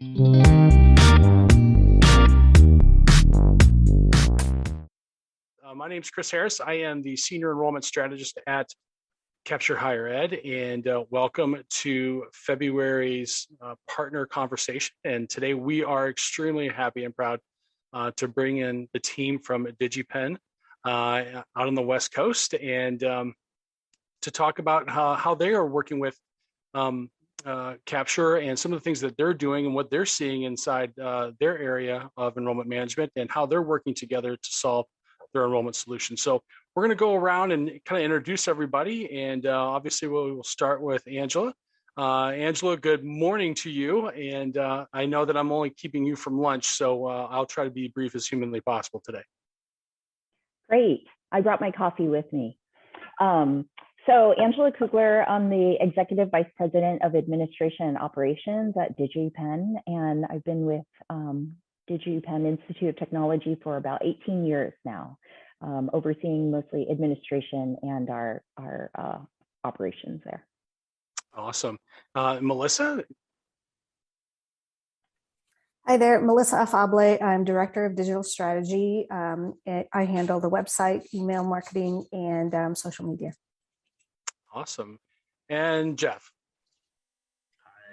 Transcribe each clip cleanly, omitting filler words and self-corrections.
My name is Chris Harris. I am the Senior Enrollment Strategist at Capture Higher Ed, and welcome to February's partner conversation. And today we are extremely happy and proud to bring in the team from DigiPen out on the West Coast, and to talk about how they are working with Capture and some of the things that they're doing and what they're seeing inside their area of enrollment management and how they're working together to solve their enrollment solution. So we're going to go around and kind of introduce everybody, and obviously we will start with Angela. Angela, good morning to you, and I know that I'm only keeping you from lunch, so I'll try to be brief as humanly possible today. Great. I brought my coffee with me. So Angela Kugler, I'm the Executive Vice President of Administration and Operations at DigiPen, and I've been with DigiPen Institute of Technology for about 18 years now, overseeing mostly administration and our operations there. Awesome. Meliza? Hi there, Meliza Afable. I'm Director of Digital Strategy. I handle the website, email marketing, and social media. Awesome. And Jeff?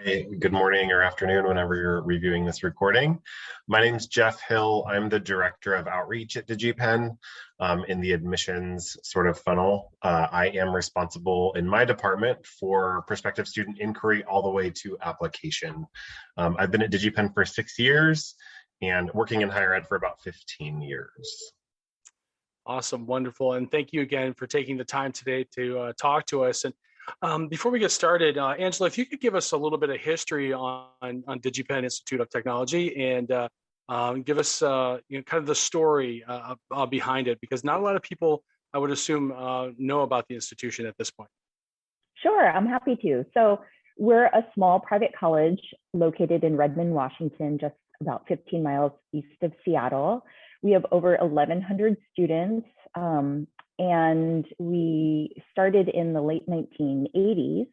Hi, good morning or afternoon, whenever you're reviewing this recording. My name is Jeff Hill. I'm the Director of Outreach at DigiPen in the admissions sort of funnel. I am responsible in my department for prospective student inquiry all the way to application. I've been at DigiPen for 6 years and working in higher ed for about 15 years. Awesome, wonderful, and thank you again for taking the time today to talk to us. And before we get started, Angela, if you could give us a little bit of history on DigiPen Institute of Technology and give us kind of the story behind it, because not a lot of people, I would assume, know about the institution at this point. Sure, I'm happy to. So we're a small private college located in Redmond, Washington, just about 15 miles east of Seattle. We have over 1,100 students, and we started in the late 1980s,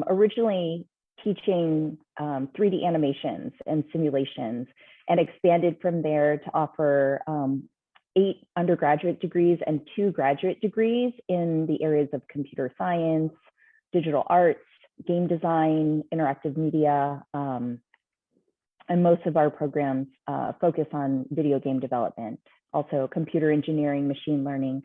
originally teaching 3D animations and simulations, and expanded from there to offer 8 undergraduate degrees and 2 graduate degrees in the areas of computer science, digital arts, game design, interactive media, and most of our programs focus on video game development, also computer engineering, machine learning.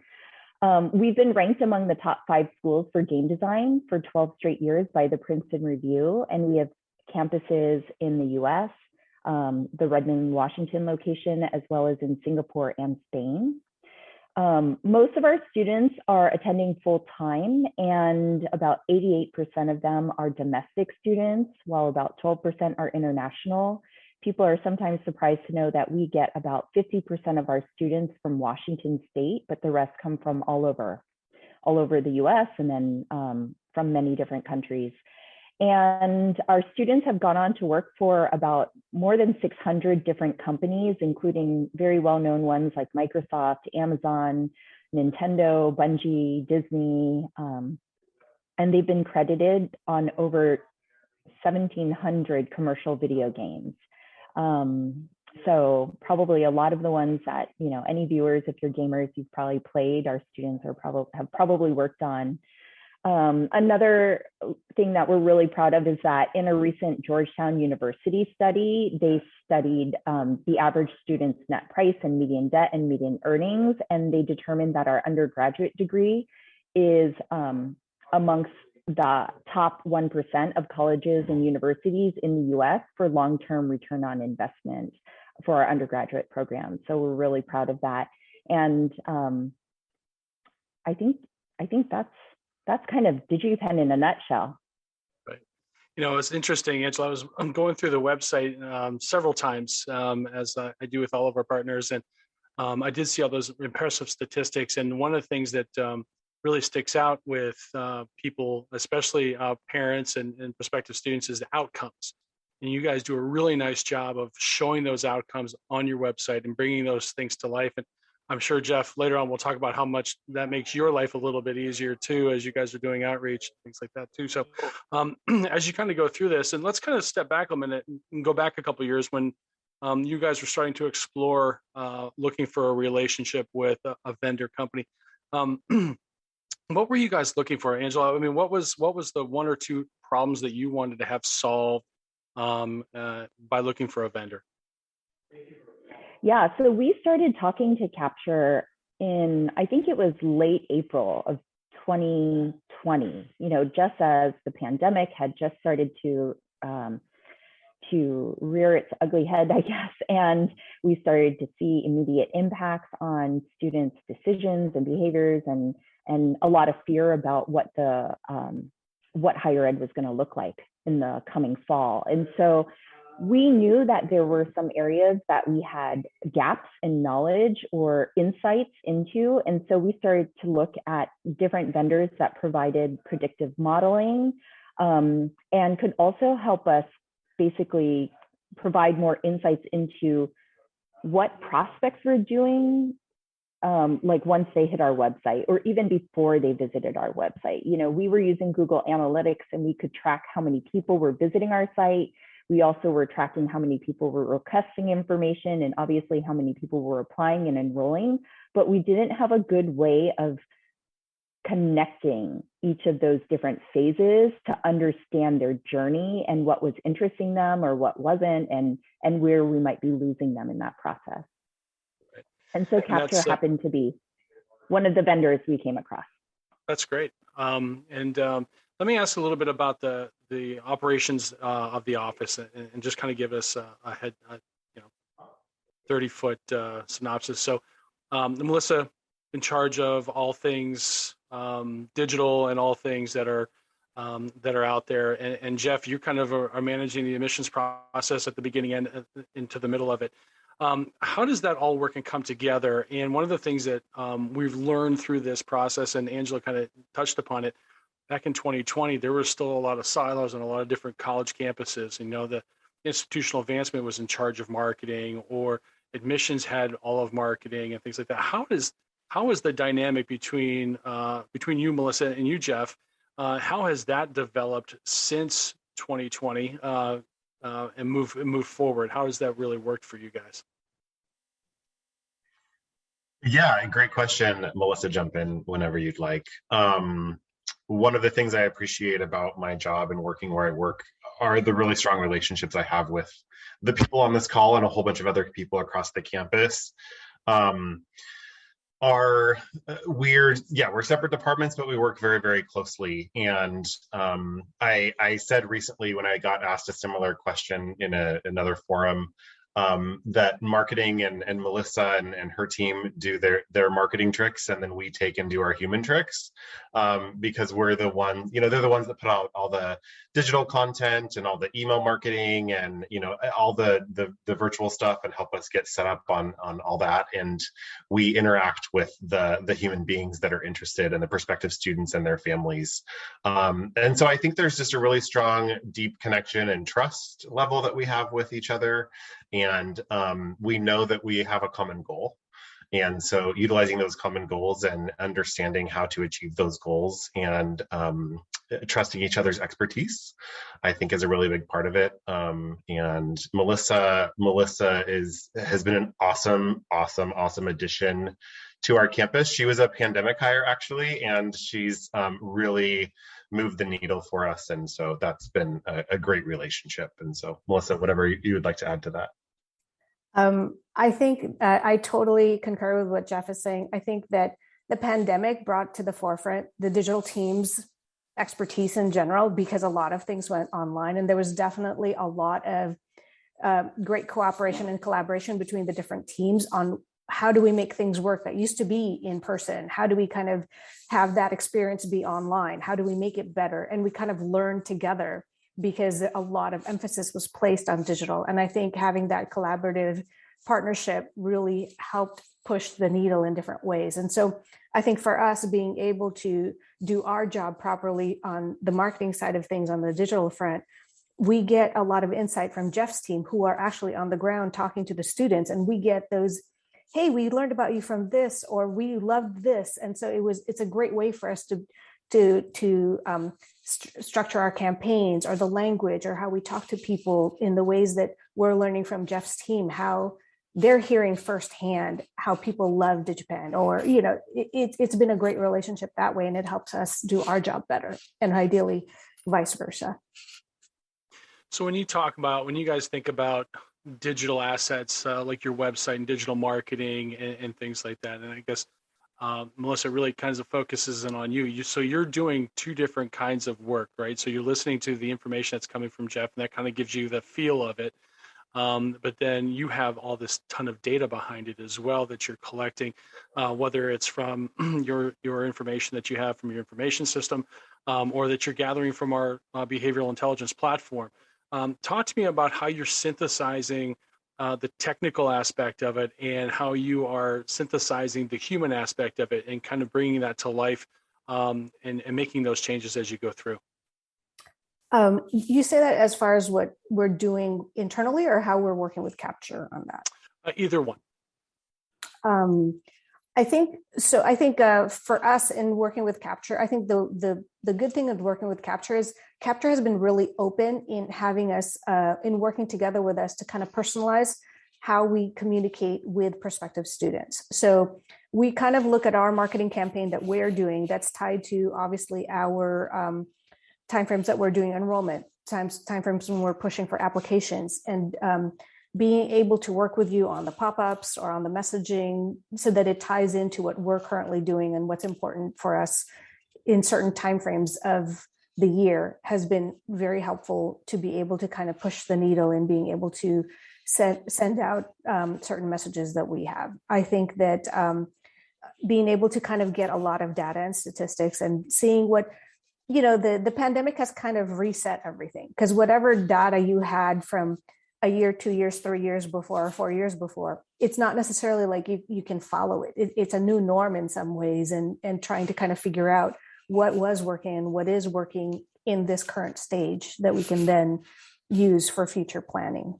We've been ranked among the top 5 schools for game design for 12 straight years by the Princeton Review, and we have campuses in the US, the Redmond, Washington location, as well as in Singapore and Spain. Most of our students are attending full-time, and about 88% of them are domestic students, while about 12% are international. People are sometimes surprised to know that we get about 50% of our students from Washington State, but the rest come from all over the US, and then from many different countries. And our students have gone on to work for about more than 600 different companies, including very well-known ones like Microsoft, Amazon, Nintendo, Bungie, Disney, and they've been credited on over 1,700 commercial video games. So probably a lot of the ones that, any viewers, if you're gamers, you've probably played, our students have probably worked on. Another thing that we're really proud of is that in a recent Georgetown University study, they studied the average student's net price and median debt and median earnings, and they determined that our undergraduate degree is amongst the top 1% of colleges and universities in the US for long-term return on investment for our undergraduate program. So we're really proud of that. And I think that's kind of DigiPen in a nutshell. Right. It's interesting, Angela. I'm going through the website several times, as I do with all of our partners, and I did see all those impressive statistics. And one of the things that really sticks out with people, especially parents and prospective students, is the outcomes. And you guys do a really nice job of showing those outcomes on your website and bringing those things to life. And I'm sure, Jeff, later on we'll talk about how much that makes your life a little bit easier too, as you guys are doing outreach, things like that too. So as you kind of go through this, and let's kind of step back a minute and go back a couple of years when you guys were starting to explore looking for a relationship with a vendor company. What were you guys looking for, Angela? I mean, what was the one or two problems that you wanted to have solved by looking for a vendor? Yeah, so we started talking to Capture in, I think it was late April of 2020, just as the pandemic had just started to rear its ugly head, I guess. And we started to see immediate impacts on students' decisions and behaviors, and a lot of fear about what higher ed was going to look like in the coming fall. And so we knew that there were some areas that we had gaps in knowledge or insights into. And so we started to look at different vendors that provided predictive modeling and could also help us basically provide more insights into what prospects were doing, like once they hit our website or even before they visited our website. We were using Google Analytics and we could track how many people were visiting our site. We also were tracking how many people were requesting information and obviously how many people were applying and enrolling, but we didn't have a good way of connecting each of those different phases to understand their journey and what was interesting them or what wasn't, and where we might be losing them in that process. Right. And so Capture happened to be one of the vendors we came across. That's great. Let me ask a little bit about the operations of the office and just kind of give us a 30-foot synopsis. So Meliza, in charge of all things digital and all things that are out there, and Jeff, you kind of are managing the admissions process at the beginning and into the middle of it. How does that all work and come together? And one of the things that we've learned through this process, and Angela kind of touched upon it, back in 2020, there was still a lot of silos and a lot of different college campuses. The institutional advancement was in charge of marketing, or admissions had all of marketing and things like that. How is the dynamic between you, Meliza, and you, Jeff? How has that developed since 2020 and move forward? How has that really worked for you guys? Yeah, great question. Meliza, jump in whenever you'd like. One of the things I appreciate about my job and working where I work are the really strong relationships I have with the people on this call and a whole bunch of other people across the campus. We're separate departments, but we work very, very closely. And I said recently when I got asked a similar question in another forum, that marketing and Meliza and her team do their marketing tricks, and then we take and do our human tricks, because we're the ones, they're the ones that put out all the digital content and all the email marketing and all the virtual stuff and help us get set up on all that. And we interact with the human beings that are interested and the prospective students and their families. And so I think there's just a really strong, deep connection and trust level that we have with each other. And we know that we have a common goal. And so utilizing those common goals and understanding how to achieve those goals and trusting each other's expertise, I think is a really big part of it. And Meliza has been an awesome addition to our campus. She was a pandemic hire actually, and she's really moved the needle for us. And so that's been a great relationship. And so Meliza, whatever you would like to add to that. I think I totally concur with what Jeff is saying. I think that the pandemic brought to the forefront the digital team's expertise in general, because a lot of things went online, and there was definitely a lot of great cooperation and collaboration between the different teams on how do we make things work that used to be in person? How do we kind of have that experience be online? How do we make it better? And we kind of learned together, because a lot of emphasis was placed on digital. And I think having that collaborative partnership really helped push the needle in different ways. And so I think for us, being able to do our job properly on the marketing side of things on the digital front, we get a lot of insight from Jeff's team, who are actually on the ground talking to the students, and we get those hey, we learned about you from this, or we loved this. And so it's a great way for us to structure our campaigns, or the language, or how we talk to people, in the ways that we're learning from Jeff's team, how they're hearing firsthand how people love DigiPen, or, it's been a great relationship that way, and it helps us do our job better, and ideally vice versa. So when you guys think about digital assets, like your website and digital marketing and things like that, and I guess Meliza really kind of focuses in on you. So you're doing two different kinds of work, right? So you're listening to the information that's coming from Jeff, and that kind of gives you the feel of it. But then you have all this ton of data behind it as well that you're collecting, whether it's from your information that you have from your information system, or that you're gathering from our behavioral intelligence platform. Talk to me about how you're synthesizing the technical aspect of it, and how you are synthesizing the human aspect of it, and kind of bringing that to life, and making those changes as you go through. You say that as far as what we're doing internally, or how we're working with Capture on that? Either one. I think for us in working with Capture, I think the good thing of working with Capture is Capture has been really open in having us in working together with us to kind of personalize how we communicate with prospective students. So we kind of look at our marketing campaign that we're doing, that's tied to obviously our timeframes that we're doing enrollment, timeframes when we're pushing for applications, and being able to work with you on the pop-ups or on the messaging, so that it ties into what we're currently doing and what's important for us in certain timeframes of the year, has been very helpful to be able to kind of push the needle in being able to send out certain messages that we have. I think that being able to kind of get a lot of data and statistics, and seeing what, the pandemic has kind of reset everything, because whatever data you had from a year, 2 years, 3 years before, or 4 years before, it's not necessarily like you can follow it. It's a new norm in some ways, and trying to kind of figure out what was working and what is working in this current stage that we can then use for future planning.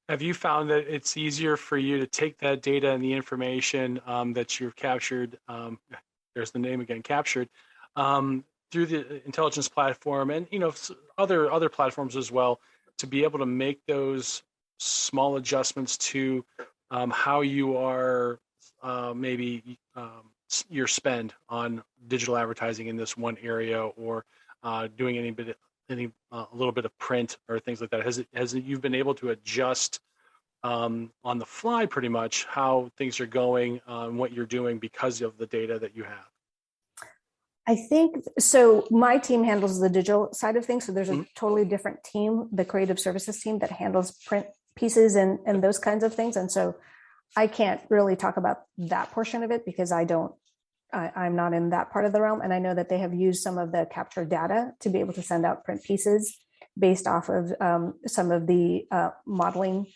Have you found that it's easier for you to take that data and the information that you've captured, there's the name again, captured, through the intelligence platform, and other platforms as well, to be able to make those small adjustments to how you are maybe your spend on digital advertising in this one area, or doing a little bit of print or things like that? Has you've been able to adjust on the fly pretty much how things are going, and what you're doing because of the data that you have? I think so. My team handles the digital side of things. So there's a totally different team, the creative services team, that handles print pieces and those kinds of things. And so I can't really talk about that portion of it, because I'm not in that part of the realm. And I know that they have used some of the Capture data to be able to send out print pieces based off of some of the modeling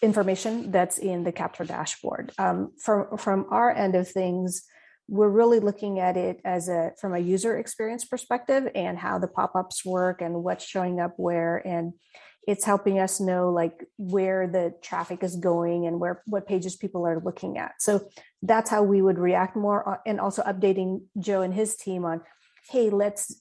information that's in the Capture dashboard. From our end of things, we're really looking at it from a user experience perspective, and how the pop-ups work and what's showing up where, and it's helping us know like where the traffic is going and what pages people are looking at. So that's how we would react more, and also updating Joe and his team on, hey, let's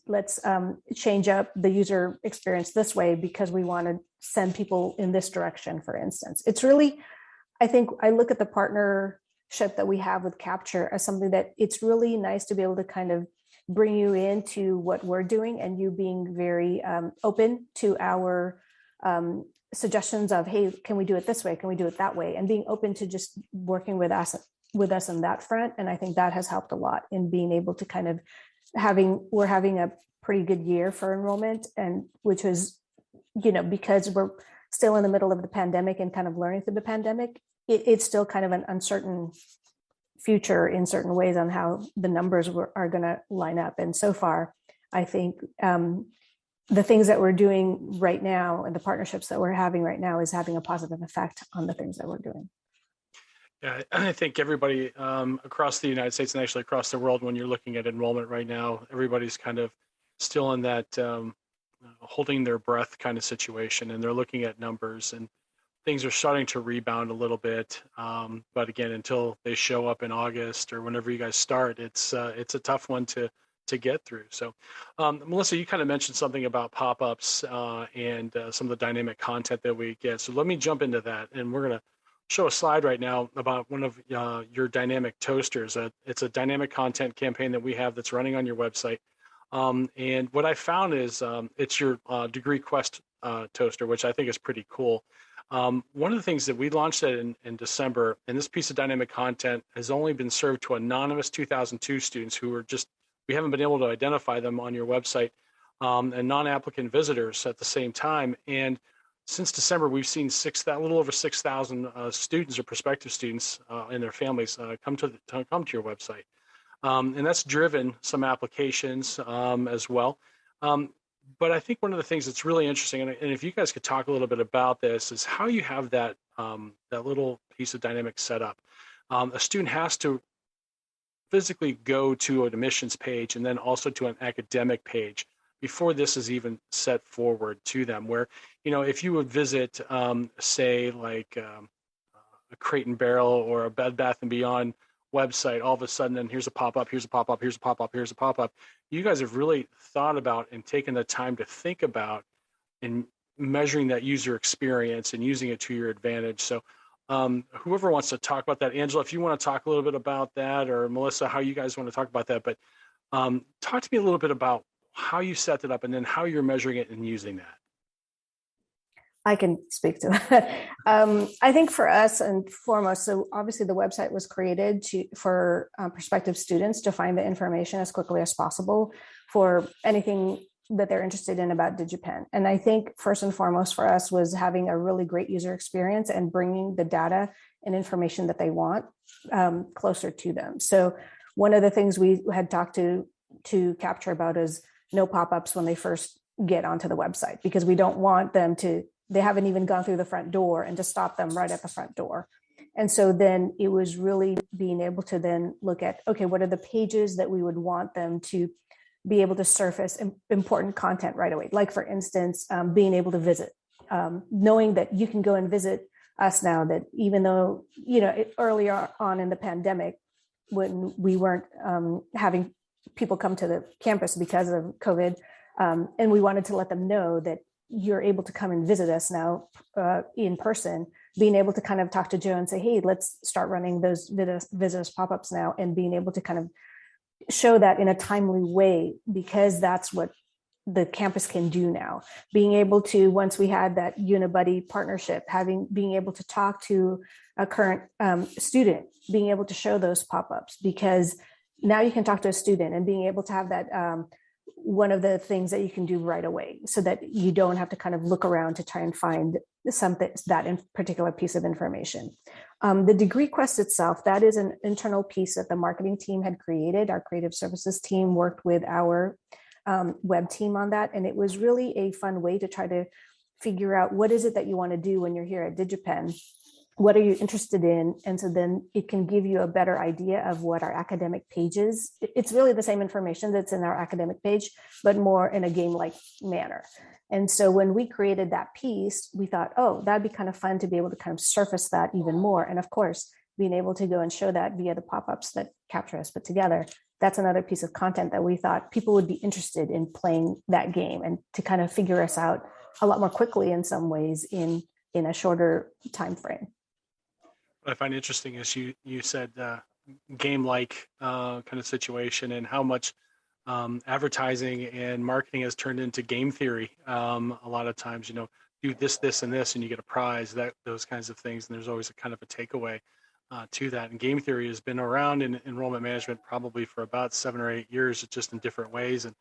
change up the user experience this way, because we want to send people in this direction, for instance. It's really, I think I look at the partnership that we have with Capture as something that it's really nice to be able to kind of bring you into what we're doing, and you being very open to our suggestions of, hey, can we do it this way? Can we do it that way? And being open to just working with us on that front. And I think that has helped a lot in being able to kind of we're having a pretty good year for enrollment, and which was, because we're still in the middle of the pandemic and kind of learning through the pandemic, it's still kind of an uncertain future in certain ways on how the numbers are going to line up. And so far, I think the things that we're doing right now and the partnerships that we're having right now is having a positive effect on the things that we're doing. Yeah, I think everybody across the United States, and actually across the world, when you're looking at enrollment right now, everybody's kind of still in that holding their breath kind of situation, and they're looking at numbers. And things are starting to rebound a little bit. But again, until they show up in August or whenever you guys start, it's a tough one to get through. So, Melissa, you kind of mentioned something about pop-ups and some of the dynamic content that we get. So let me jump into that, and we're going to show a slide right now about one of your dynamic toasters. It's a dynamic content campaign that we have that's running on your website. And what I found is it's your degree quest toaster, which I think is pretty cool. One of the things that we launched in December, and this piece of dynamic content has only been served to anonymous 2002 students who are just, we haven't been able to identify them on your website, and non-applicant visitors at the same time. And since December, we've seen a little over 6,000 students or prospective students and their families come to your website. And that's driven some applications as well. But I think one of the things that's really interesting, and if you guys could talk a little bit about this, is how you have that little piece of dynamic set up. A student has to physically go to an admissions page and then also to an academic page before this is even set forward to them. Where, if you would visit, say, like a Crate and Barrel or a Bed Bath & Beyond website, all of a sudden, and here's a pop-up, here's a pop-up, here's a pop-up, here's a pop-up. You guys have really thought about and taken the time to think about and measuring that user experience and using it to your advantage. So whoever wants to talk about that, Angela, if you want to talk a little bit about that, or Melissa, how you guys want to talk about that, but talk to me a little bit about how you set it up and then how you're measuring it and using that. I can speak to that. I think for us and foremost, so obviously the website was created for prospective students to find the information as quickly as possible for anything that they're interested in about DigiPen. And I think first and foremost for us was having a really great user experience and bringing the data and information that they want closer to them. So one of the things we had talked to Capture about is no pop-ups when they first get onto the website, because we don't want them they haven't even gone through the front door and to stop them right at the front door. And so then it was really being able to then look at, okay, what are the pages that we would want them to be able to surface important content right away? Like, for instance, being able to visit, knowing that you can go and visit us now, that even though, earlier on in the pandemic, when we weren't having people come to the campus because of COVID, and we wanted to let them know that you're able to come and visit us now in person, being able to kind of talk to Joe and say, hey, let's start running those visitors pop-ups now, and being able to kind of show that in a timely way, because that's what the campus can do now. Being able to, once we had that Unibuddy partnership, being able to talk to a current student, being able to show those pop-ups, because now you can talk to a student, and being able to have that one of the things that you can do right away, so that you don't have to kind of look around to try and find that in particular piece of information. The degree quest itself, that is an internal piece that the marketing team had created. Our creative services team worked with our web team on that. And it was really a fun way to try to figure out, what is it that you want to do when you're here at DigiPen? What are you interested in? And so then it can give you a better idea of what our academic page is. It's really the same information that's in our academic page, but more in a game-like manner. And so when we created that piece, we thought, oh, that'd be kind of fun to be able to kind of surface that even more. And of course, being able to go and show that via the pop-ups that Capture has put together, that's another piece of content that we thought people would be interested in playing that game, and to kind of figure us out a lot more quickly in some ways in a shorter time frame. What I find interesting is you said game-like kind of situation, and how much advertising and marketing has turned into game theory. A lot of times, do this, and this, and you get a prize, those kinds of things. And there's always a kind of a takeaway to that. And game theory has been around in enrollment management probably for about 7 or 8 years, just in different ways. And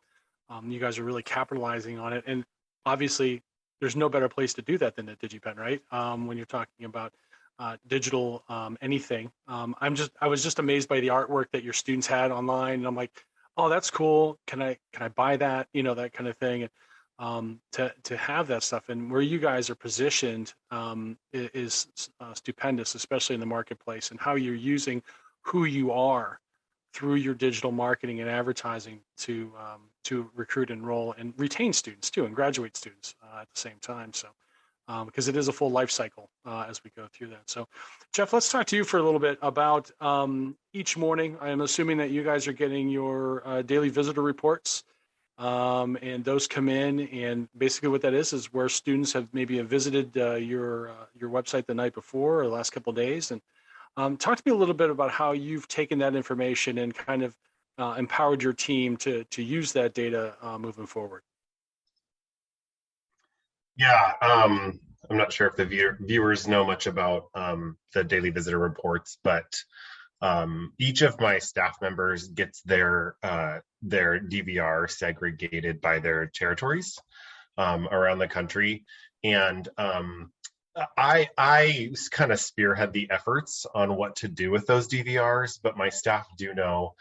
you guys are really capitalizing on it. And obviously, there's no better place to do that than at DigiPen, right? When you're talking about digital anything. I was just amazed by the artwork that your students had online, and I'm like, oh, that's cool. Can I buy that? That kind of thing. And to have that stuff, and where you guys are positioned is stupendous, especially in the marketplace, and how you're using who you are through your digital marketing and advertising to recruit, enroll, and retain students too, and graduate students at the same time. So because it is a full life cycle as we go through that. So, Jeff, let's talk to you for a little bit about each morning. I'm assuming that you guys are getting your daily visitor reports, and those come in, and basically what that is where students have maybe visited your website the night before or the last couple of days. And talk to me a little bit about how you've taken that information and kind of empowered your team to use that data moving forward. Yeah, I'm not sure if the viewers know much about the daily visitor reports, but each of my staff members gets their DVR segregated by their territories around the country, and I kind of spearhead the efforts on what to do with those DVRs, but my staff do know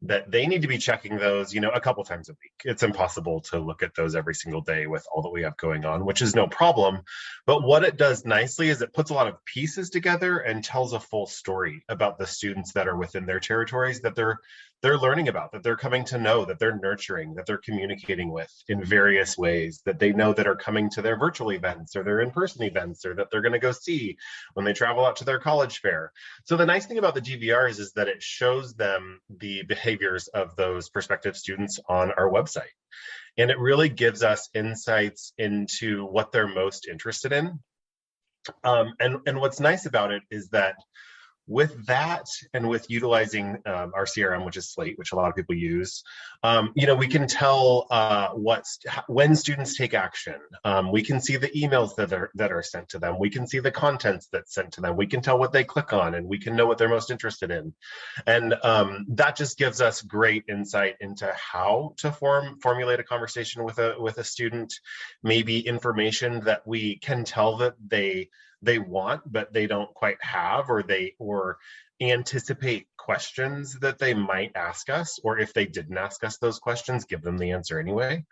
that they need to be checking those, a couple times a week. It's impossible to look at those every single day with all that we have going on, which is no problem. But what it does nicely is it puts a lot of pieces together and tells a full story about the students that are within their territories that they're learning about, that they're coming to know, that they're nurturing, that they're communicating with in various ways, that they know that are coming to their virtual events or their in-person events, or that they're going to go see when they travel out to their college fair. So the nice thing about the DVRs is that it shows them the behaviors of those prospective students on our website. And it really gives us insights into what they're most interested in. And what's nice about it is that with that, and with utilizing our CRM, which is Slate, which a lot of people use, we can tell when students take action. We can see the emails that are sent to them. We can see the contents that's sent to them. We can tell what they click on, and we can know what they're most interested in. And that just gives us great insight into how to formulate a conversation with a student, maybe information that we can tell that they want, but they don't quite have, or anticipate questions that they might ask us, or if they didn't ask us those questions, give them the answer anyway.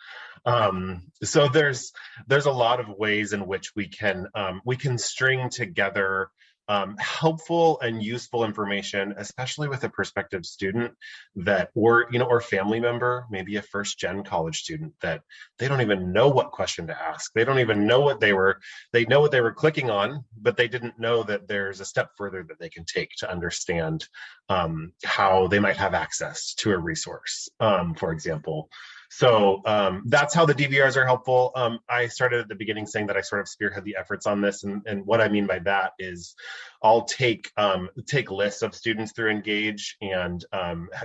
So there's a lot of ways in which we can string together helpful and useful information, especially with a prospective student or family member, maybe a first-gen college student, that they don't even know what question to ask. They don't even know they know what they were clicking on, but they didn't know that there's a step further that they can take to understand how they might have access to a resource, for example. So that's how the DVRs are helpful. I started at the beginning saying that I sort of spearhead the efforts on this, and what I mean by that is I'll take lists of students through Engage and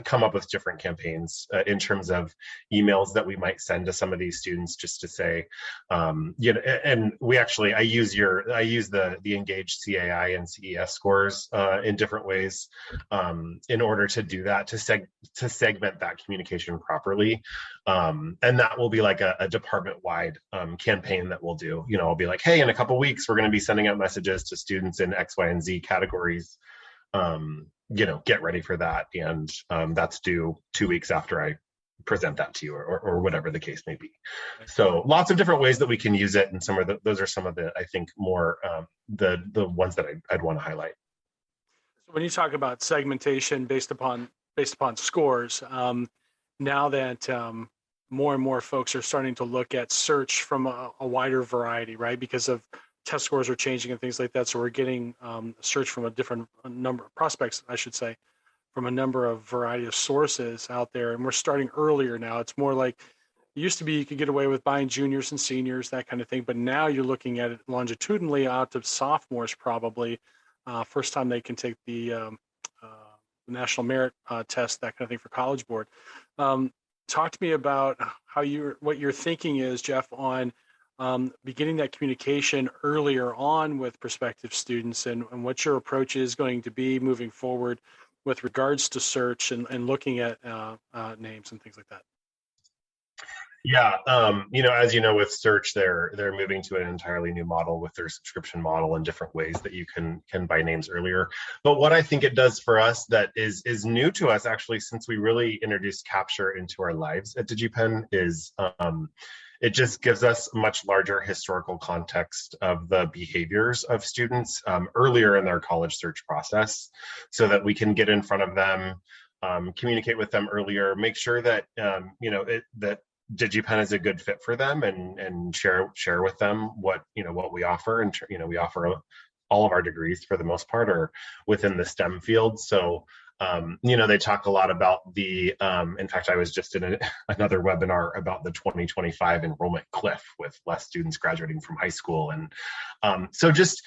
come up with different campaigns in terms of emails that we might send to some of these students, just to say, and I use the Engage CAI and CES scores in different ways in order to do that, to segment that communication properly. And that will be like a department-wide campaign that we'll do. I'll be like, hey, in a couple weeks, we're going to be sending out messages to students in X, Y, and Z categories. Get ready for that. And that's due 2 weeks after I present that to you, or whatever the case may be. So lots of different ways that we can use it. And those are some of the, I think, more the ones that I'd want to highlight. So when you talk about segmentation based upon scores, now that more and more folks are starting to look at search from a wider variety, right? Because of test scores are changing and things like that. So we're getting search from a different number of prospects, I should say, from a number of variety of sources out there. And we're starting earlier now. It's more like it used to be you could get away with buying juniors and seniors, that kind of thing. But now you're looking at it longitudinally out to sophomores, probably. First time they can take the national merit test, that kind of thing for College Board. Talk to me about what your thinking is, Jeff, on beginning that communication earlier on with prospective students, and what your approach is going to be moving forward with regards to search and looking at names and things like that. Yeah, as you know, with search, they're moving to an entirely new model with their subscription model and different ways that you can buy names earlier. But what I think it does for us that is new to us, actually, since we really introduced Capture into our lives at DigiPen, is it just gives us a much larger historical context of the behaviors of students earlier in their college search process, so that we can get in front of them, communicate with them earlier, make sure that that DigiPen is a good fit for them, and share with them what we offer. And we offer all of our degrees for the most part are within the STEM field. So they talk a lot about in fact, I was just in another webinar about the 2025 enrollment cliff with less students graduating from high school. And so just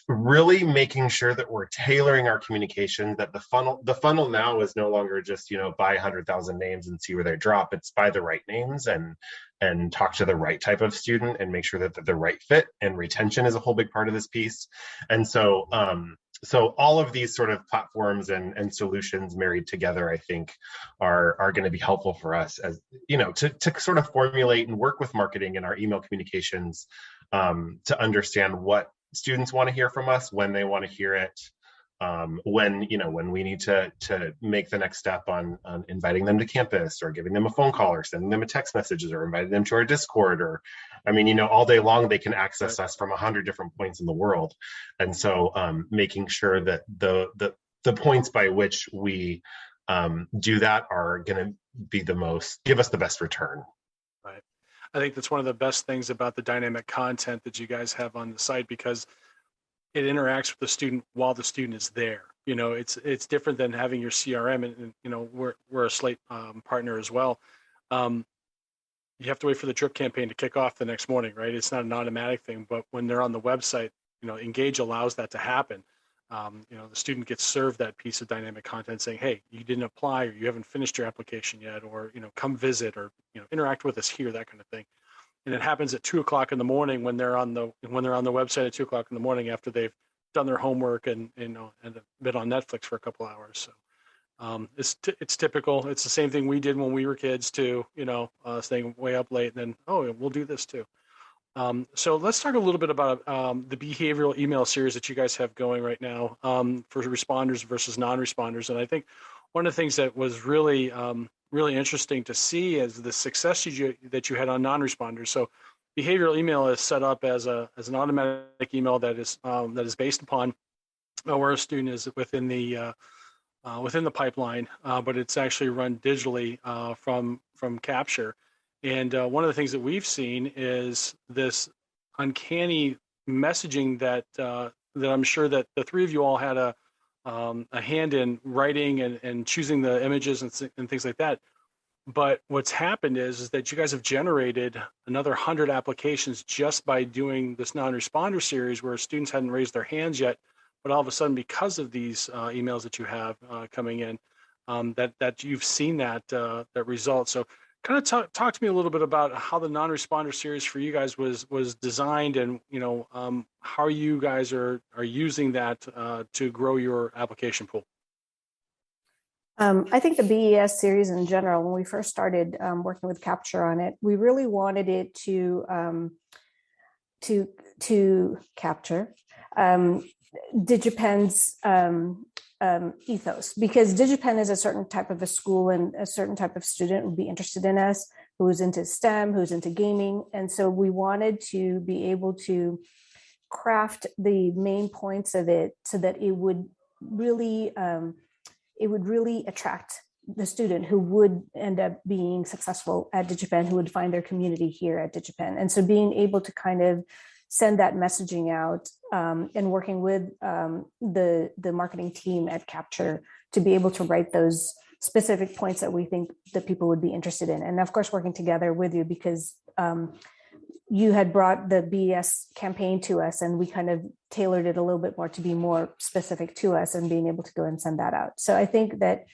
really making sure that we're tailoring our communication, that the funnel now is no longer just, buy 100,000 names and see where they drop. It's buy the right names and talk to the right type of student and make sure that they're the right fit, and retention is a whole big part of this piece. And so, so all of these sort of platforms and solutions married together, I think, are going to be helpful for us as to sort of formulate and work with marketing in our email communications, to understand what students want to hear from us, when they want to hear it, when we need to make the next step on inviting them to campus, or giving them a phone call, or sending them a text messages, or inviting them to our Discord, or all day long they can access us from 100 different points in the world. And so making sure that the points by which we do that are going to give us the best return. Right. I think that's one of the best things about the dynamic content that you guys have on the site, because it interacts with the student while the student is there. It's different than having your CRM, and we're a Slate partner as well. You have to wait for the drip campaign to kick off the next morning, right? It's not an automatic thing, but when they're on the website, Engage allows that to happen. The student gets served that piece of dynamic content saying, hey, you didn't apply, or you haven't finished your application yet, or, come visit, or, interact with us here, that kind of thing. And it happens at 2:00 in the morning when they're on the website at 2:00 in the morning after they've done their homework and been on Netflix for a couple hours. So it's typical. It's the same thing we did when we were kids too. Staying way up late, and then we'll do this too. So let's talk a little bit about the behavioral email series that you guys have going right now for responders versus non-responders. And I think one of the things that was really interesting to see is the success that you had on non-responders. So behavioral email is set up as an automatic email that is based upon where a student is within the pipeline, but it's actually run digitally from Capture. And one of the things that we've seen is this uncanny messaging that I'm sure that the three of you all had a hand in writing and choosing the images and things like that. But what's happened is that you guys have generated another 100 applications just by doing this non-responder series, where students hadn't raised their hands yet, but all of a sudden, because of these emails that you have coming in, that you've seen that result. So kind of talk to me a little bit about how the non-responder series for you guys was designed, and how you guys are using that to grow your application pool. I think the BES series in general, when we first started working with Capture on it, we really wanted it to capture DigiPen's ethos, because DigiPen is a certain type of a school, and a certain type of student would be interested in us, who's into STEM, who's into gaming. And so we wanted to be able to craft the main points of it so that it would really attract the student who would end up being successful at DigiPen, who would find their community here at DigiPen. And so being able to kind of send that messaging out, and working with the marketing team at Capture to be able to write those specific points that we think that people would be interested in. And of course, working together with you, because you had brought the BES campaign to us, and we kind of tailored it a little bit more to be more specific to us, and being able to go and send that out. So I think that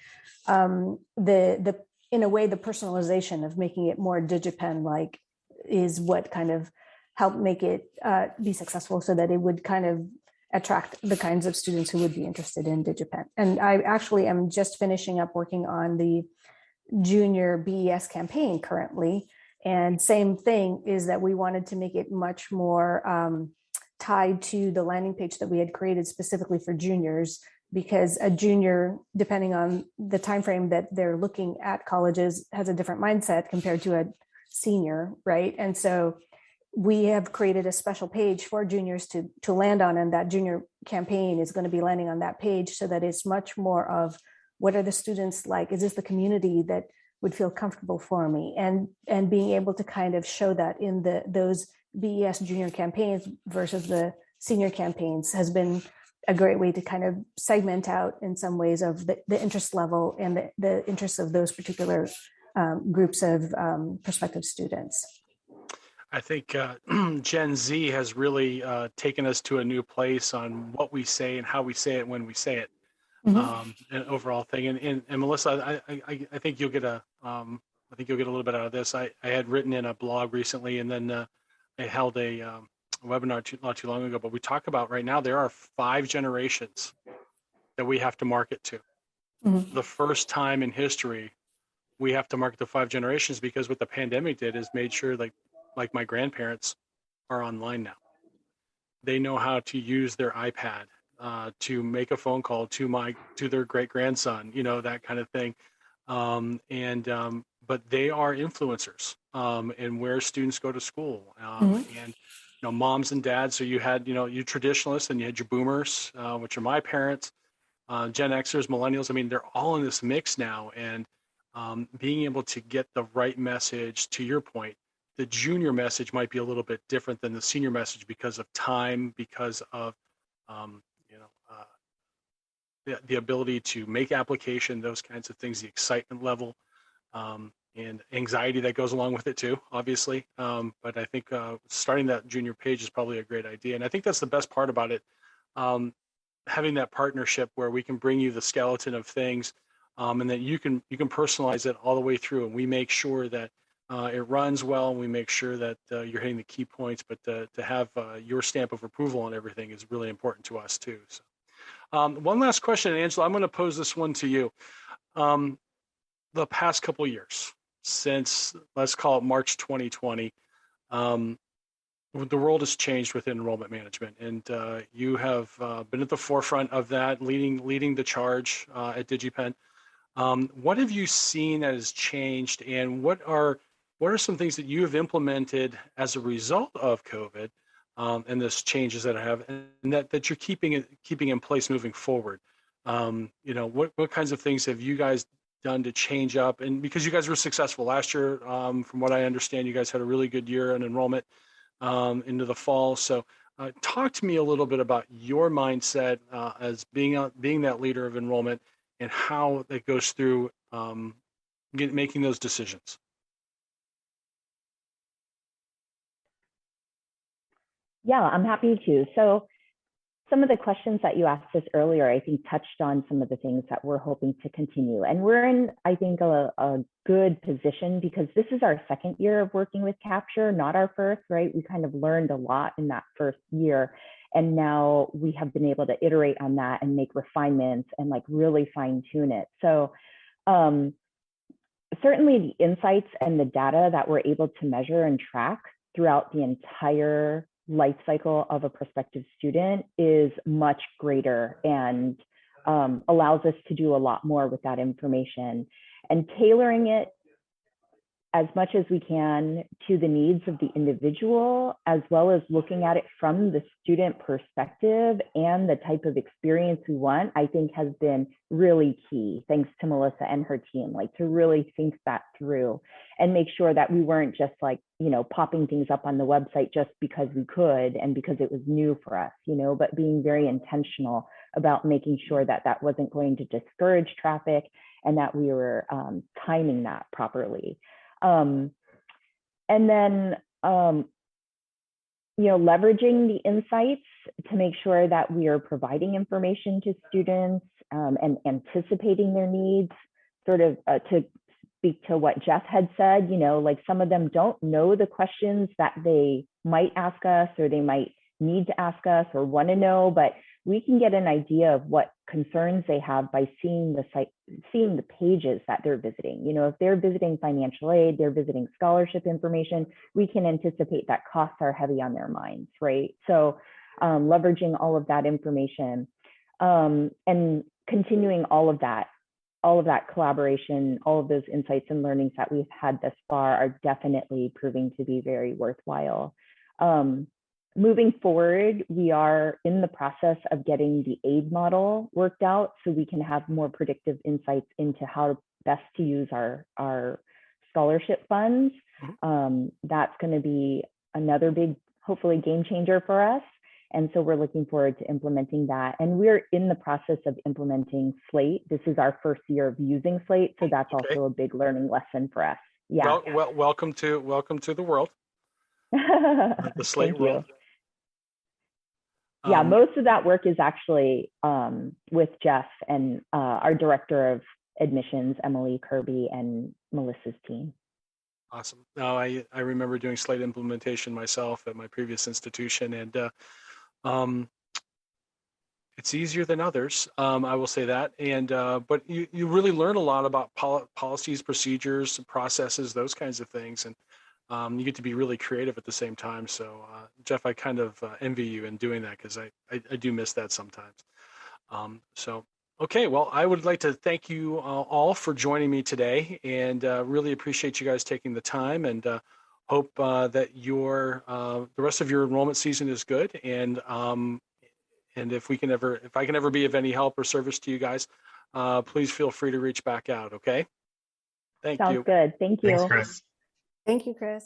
in a way, the personalization of making it more DigiPen-like is what kind of helped make it be successful, so that it would kind of attract the kinds of students who would be interested in DigiPen. And I actually am just finishing up working on the junior BES campaign currently. And same thing is that we wanted to make it much more tied to the landing page that we had created specifically for juniors, because a junior, depending on the time frame that they're looking at colleges, has a different mindset compared to a senior, right? And so we have created a special page for juniors to land on, and that junior campaign is going to be landing on that page, so that it's much more of, what are the students like? Is this the community that would feel comfortable for me. And being able to kind of show that in those BES junior campaigns versus the senior campaigns has been a great way to kind of segment out in some ways of the interest level and the interests of those particular groups of prospective students. I think Gen Z has really taken us to a new place on what we say and how we say it when we say it. An overall thing. And Meliza, I think you'll get I think you'll get a little bit out of this. I had written in a blog recently, and then I held a webinar not too long ago. But we talk about right now there are 5 generations that we have to market to. The first time in history we have to market to 5 generations, because what the pandemic did is made sure like my grandparents are online now. They know how to use their iPad to make a phone call to their great grandson, that kind of thing. But they are influencers in where students go to school. And moms and dads. So you had you traditionalists, and you had your boomers, which are my parents, Gen Xers, millennials. I mean, they're all in this mix now, and being able to get the right message. To your point, the junior message might be a little bit different than the senior message because of time, because of the ability to make application, those kinds of things, the excitement level, and anxiety that goes along with it too, obviously. But I think starting that junior page is probably a great idea. And I think that's the best part about it, having that partnership where we can bring you the skeleton of things, and that you can personalize it all the way through. And we make sure that it runs well, and we make sure that you're hitting the key points, but to have your stamp of approval on everything is really important to us too. So. One last question, Angela, I'm going to pose this one to you. The past couple of years, since, let's call it March 2020, the world has changed with enrollment management, and you have been at the forefront of that, leading the charge at DigiPen. What have you seen that has changed, and what are some things that you have implemented as a result of COVID? And this changes that I have, and that you're keeping in place moving forward. What kinds of things have you guys done to change up? And because you guys were successful last year, from what I understand, you guys had a really good year in enrollment into the fall. So talk to me a little bit about your mindset as being that leader of enrollment, and how that goes through making those decisions. Yeah, I'm happy to. So some of the questions that you asked us earlier, I think, touched on some of the things that we're hoping to continue. And we're in, I think, a good position, because this is our second year of working with Capture, not our first, right? We kind of learned a lot in that first year. And now we have been able to iterate on that and make refinements and really fine tune it. So certainly the insights and the data that we're able to measure and track throughout the entire life cycle of a prospective student is much greater, and allows us to do a lot more with that information, and tailoring it as much as we can to the needs of the individual, as well as looking at it from the student perspective and the type of experience we want, I think has been really key, thanks to Meliza and her team, to really think that through and make sure that we weren't just popping things up on the website just because we could and because it was new for us, but being very intentional about making sure that that wasn't going to discourage traffic, and that we were timing that properly. And then, leveraging the insights to make sure that we are providing information to students and anticipating their needs, sort of to speak to what Jeff had said, some of them don't know the questions that they might ask us, or they might need to ask us or want to know, but we can get an idea of what concerns they have by seeing the site, seeing the pages that they're visiting. If they're visiting financial aid, they're visiting scholarship information, we can anticipate that costs are heavy on their minds, right? So leveraging all of that information and continuing all of that collaboration, all of those insights and learnings that we've had thus far are definitely proving to be very worthwhile. Moving forward, we are in the process of getting the aid model worked out so we can have more predictive insights into how best to use our scholarship funds. That's going to be another big, hopefully, game changer for us. And so we're looking forward to implementing that. And we're in the process of implementing Slate. This is our first year of using Slate, so that's also a big learning lesson for us. Yeah. Well, welcome to the world, the Slate world. Yeah, most of that work is actually with Jeff and our director of admissions, Emily Kirby, and Melissa's team. Awesome. No, I remember doing Slate implementation myself at my previous institution, and it's easier than others. I will say that, and but you really learn a lot about policies, procedures, processes, those kinds of things, and you get to be really creative at the same time. So, Jeff, I kind of envy you in doing that, because I do miss that sometimes. So, okay, well, I would like to thank you all for joining me today, and really appreciate you guys taking the time, and hope that the rest of your enrollment season is good. And if I can ever be of any help or service to you guys, please feel free to reach back out. Okay. Thank you. Sounds good. Thank you. Thanks, Chris. Thank you, Chris.